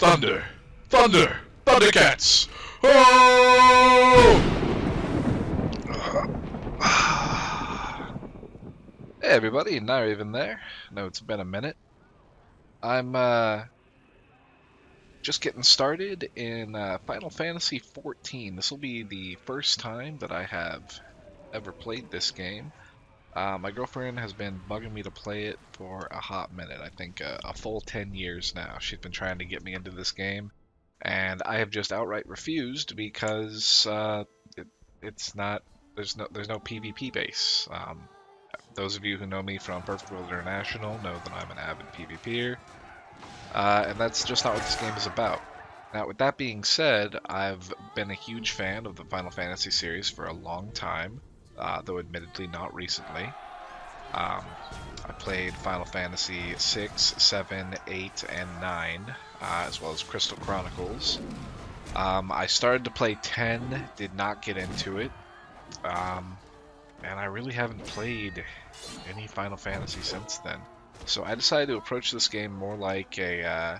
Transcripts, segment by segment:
Thunder! Thunder! Thundercats! Oh! Hey everybody, Kniraven there. No, it's been a minute. I'm just getting started in Final Fantasy XIV. This will be the first time that I have ever played this game. My girlfriend has been bugging me to play it for a hot minute. I think a full 10 years now. She's been trying to get me into this game, and I have just outright refused because it's not. There's no PvP base. Those of you who know me from Perfect World International know that I'm an avid PvPer, and that's just not what this game is about. Now, with that being said, I've been a huge fan of the Final Fantasy series for a long time. Though admittedly not recently. I played Final Fantasy VI, 7, 8, and 9, as well as Crystal Chronicles. I started to play 10, did not get into it, and I really haven't played any Final Fantasy since then. So I decided to approach this game more like a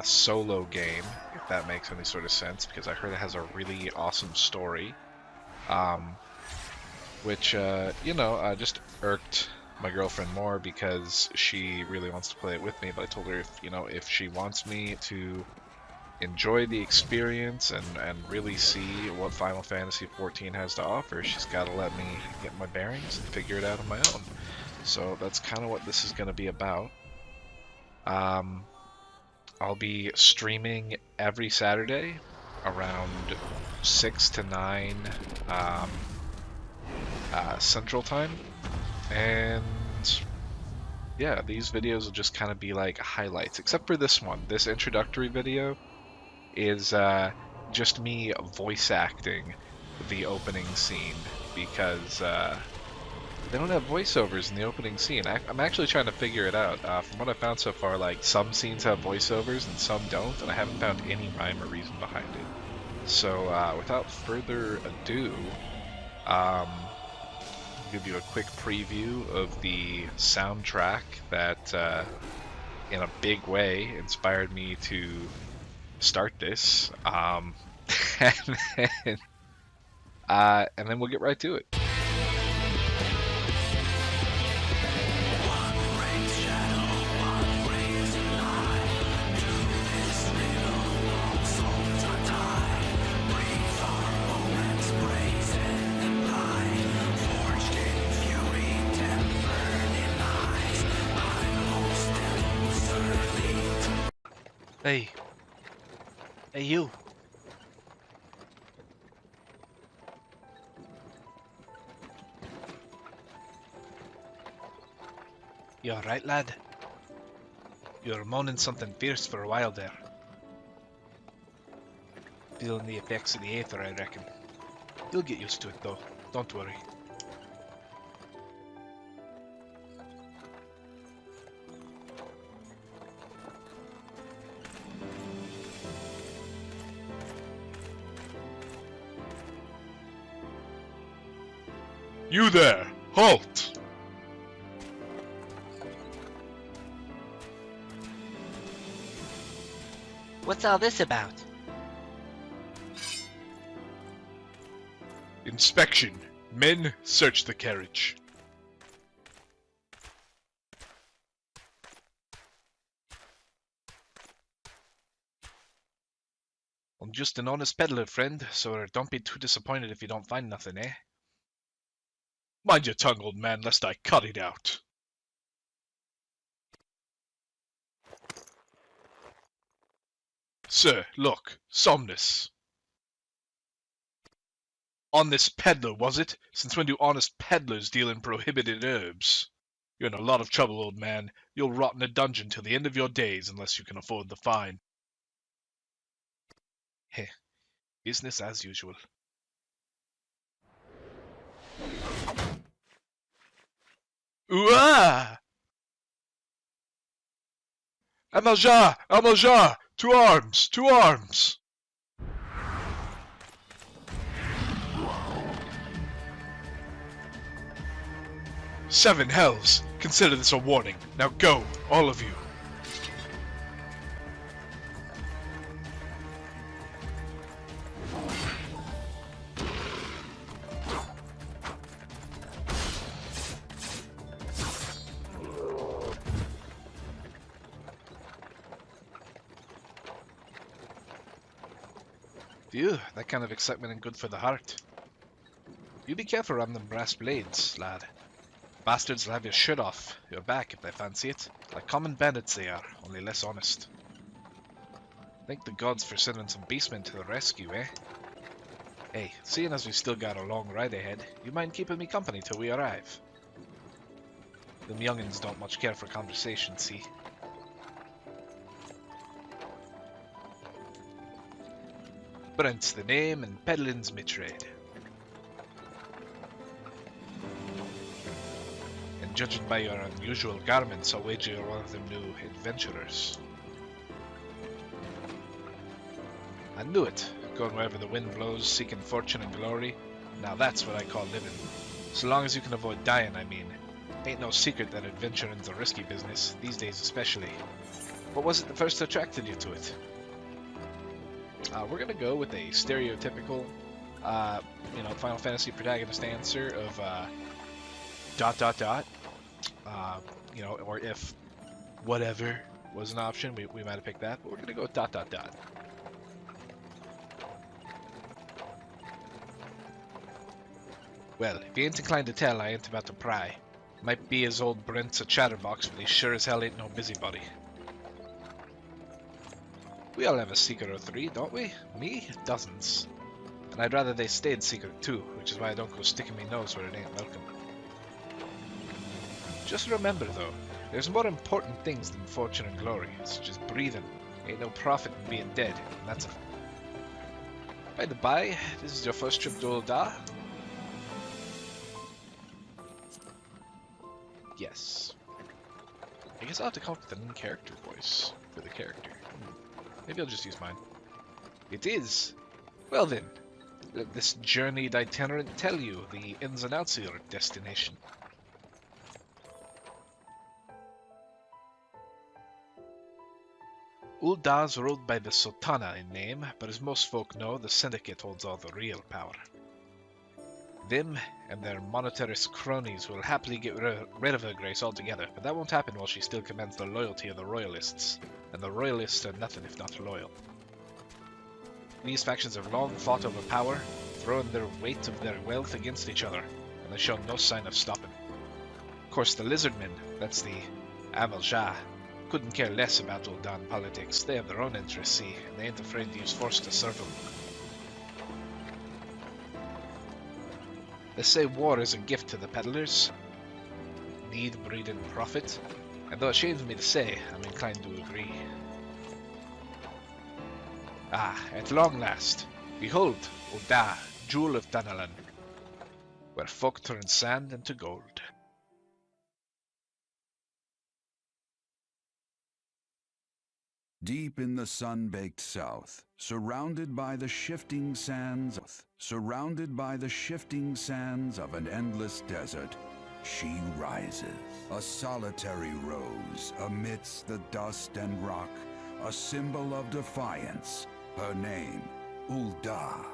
solo game, if that makes any sort of sense, because I heard it has a really awesome story. Which, just irked my girlfriend more because she really wants to play it with me, but I told her if she wants me to enjoy the experience and really see what Final Fantasy XIV has to offer, she's got to let me get my bearings and figure it out on my own. So that's kind of what this is going to be about. I'll be streaming every Saturday around 6 to 9 Central Time, and yeah, these videos will just kind of be like highlights, except for this one. This introductory video is just me voice acting the opening scene, because they don't have voiceovers in the opening scene. I'm actually trying to figure it out. From what I found so far, like, some scenes have voiceovers and some don't, and I haven't found any rhyme or reason behind it. So without further ado, give you a quick preview of the soundtrack that in a big way inspired me to start this, and then we'll get right to it. Hey. Hey, you. You alright, lad? You were moaning something fierce for a while there. Feeling the effects of the aether, I reckon. You'll get used to it, though. Don't worry. You there! Halt! What's all this about? Inspection. Men, search the carriage. I'm just an honest peddler, friend, so don't be too disappointed if you don't find nothing, eh? Mind your tongue, old man, lest I cut it out. Sir, look, Somnus. Honest peddler, was it? Since when do honest peddlers deal in prohibited herbs? You're in a lot of trouble, old man. You'll rot in a dungeon till the end of your days unless you can afford the fine. Heh, business as usual. Ouah! Amalja! Amalja! To arms! To arms! Seven hells! Consider this a warning. Now go, all of you. Phew, that kind of excitement ain't good for the heart. You be careful around them brass blades, lad. Bastards will have your shirt off your back if they fancy it. Like common bandits they are, only less honest. Thank the gods for sending some beastmen to the rescue, eh? Hey, seeing as we still got a long ride ahead, you mind keeping me company till we arrive? Them youngins don't much care for conversation, see? Brent's the name and peddling's my trade. And judging by your unusual garments, I'll wager you're one of them new adventurers. I knew it. Going wherever the wind blows, seeking fortune and glory. Now that's what I call living. So long as you can avoid dying, I mean. Ain't no secret that adventuring's a risky business, these days especially. What was it that first attracted you to it? We're gonna go with a stereotypical, Final Fantasy protagonist answer of, ... or if whatever was an option, we might have picked that, but we're gonna go with ... Well, if you ain't inclined to tell, I ain't about to pry. Might be as old Brent's a chatterbox, but he sure as hell ain't no busybody. We all have a secret or three, don't we? Me? Dozens. And I'd rather they stayed secret too, which is why I don't go sticking my nose where it ain't welcome. Just remember though, there's more important things than fortune and glory, such as breathing. Ain't no profit in being dead, and that's a... By the by, this is your first trip to Ul'dah? Yes. I guess I'll have to come up with a new character voice for the character. Maybe I'll just use mine. It is! Well then, let this journeyed itinerant tell you the ins and outs of your destination. Ul'dah's ruled by the Sultana in name, but as most folk know, the Syndicate holds all the real power. Them and their monetarist cronies will happily get rid of her grace altogether, but that won't happen while she still commands the loyalty of the Royalists, and the Royalists are nothing if not loyal. These factions have long fought over power, throwing their weight of their wealth against each other, and they show no sign of stopping. Of course, the Lizardmen, that's the Amal-Jah, couldn't care less about Ul'dah politics. They have their own interests, see, and they ain't afraid to use force to serve them. They say war is a gift to the peddlers, need breeding profit, and though it shames me to say, I'm inclined to agree. Ah, at long last, behold, Ul'dah, jewel of Danalan, where folk turn sand into gold. Deep in the sun-baked south, surrounded by the shifting sands of an endless desert, she rises. A solitary rose amidst the dust and rock, a symbol of defiance. Her name, Ul'dah.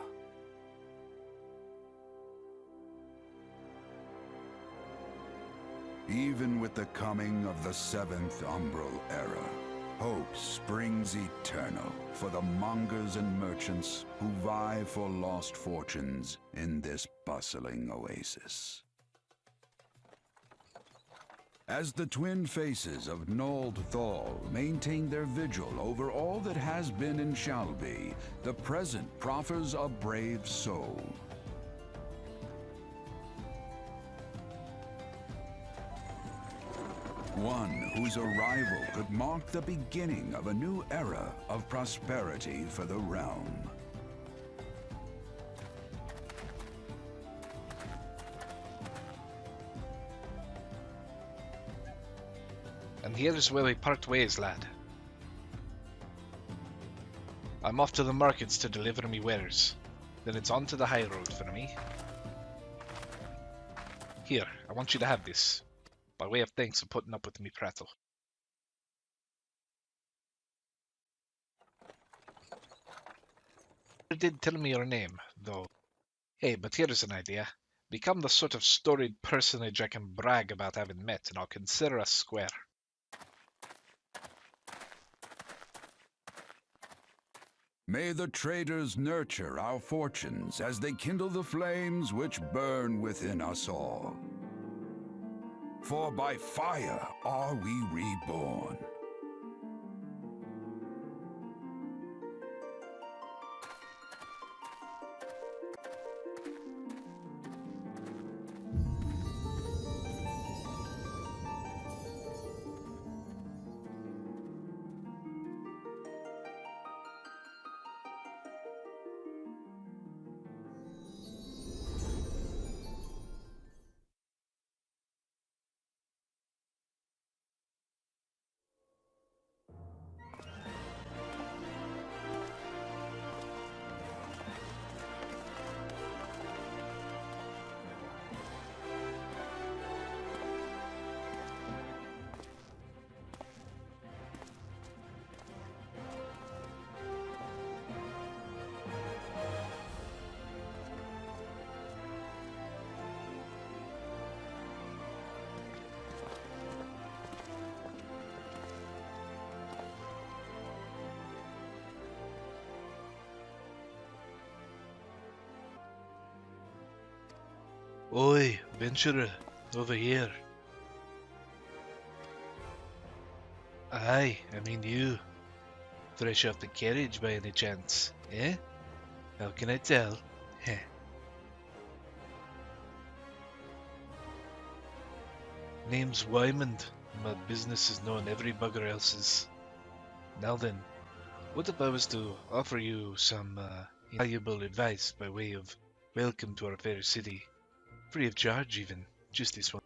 Even with the coming of the seventh umbral era, hope springs eternal for the mongers and merchants who vie for lost fortunes in this bustling oasis. As the twin faces of Nold Thal maintain their vigil over all that has been and shall be, the present proffers a brave soul. One whose arrival could mark the beginning of a new era of prosperity for the realm. And here's where we part ways, lad. I'm off to the markets to deliver me wares. Then it's on to the high road for me. Here, I want you to have this, by way of thanks for putting up with me prattle. You did tell me your name, though. Hey, but here's an idea. Become the sort of storied personage I can brag about having met, and I'll consider us square. May the traders nurture our fortunes as they kindle the flames which burn within us all. For by fire are we reborn. Oi, venturer, over here. Aye, I mean you. Fresh off the carriage by any chance, eh? How can I tell? Heh. Name's Wymond. My business is knowing every bugger else's. Now then, what if I was to offer you some invaluable advice by way of welcome to our fair city? Free of charge even, just this one.